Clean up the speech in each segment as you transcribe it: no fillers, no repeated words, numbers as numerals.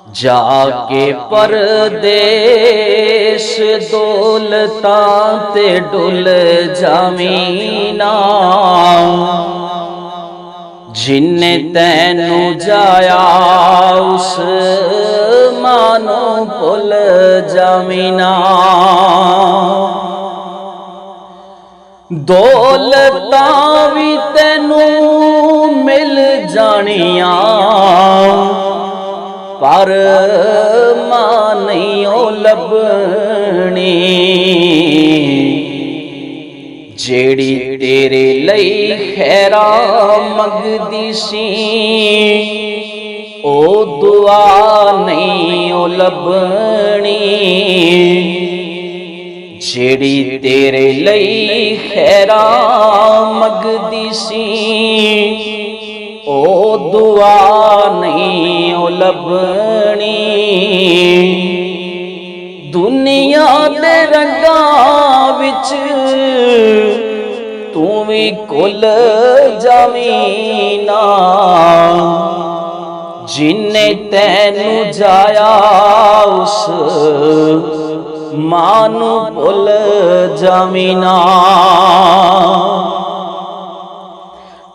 जाके परदेश दौलतां ते डुल जामीना जिन्ने तैनू जाया उस मानो भुल जामीना। दौलतां भी तैनू मिल जानिया पर मां नहीं ओ लभनी जेड़ी तेरे लई खैरा मंगदी सी ओ दुआ नहीं ओ लभनी जेड़ी तेरे लई खैरा मंगदी सी ओ दुआ नहीं ओ लभनी। दुनिया दे रंगां विच तू भी घुल जावीना जिन्ने तैनू जाया उस मानू भुल जावीना।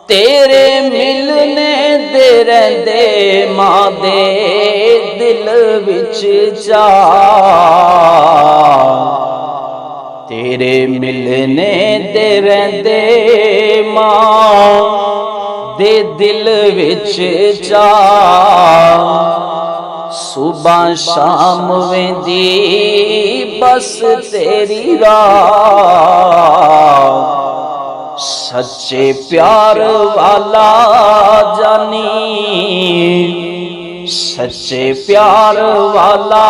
तेरे मिलने दे रहंदे मां दे दिल विच चा तेरे मिलने दे रहंदे मां दे दिल विच चा सुबह शाम वेंदी बस तेरी राह सच्चे प्यार वाला जानी सच्चे प्यार वाला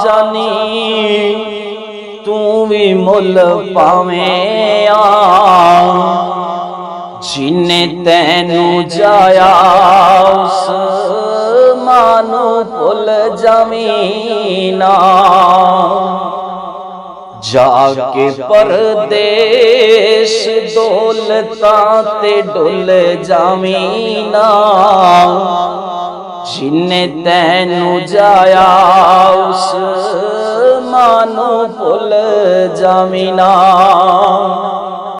जानी तू भी मुल पावें जिन्ने तैनू जाया उस मानू भुल जावीना। जाके परदेश दौलतां ते डुल जावीना जिन्ने तैनू जाया उस मानू भुल जावीना।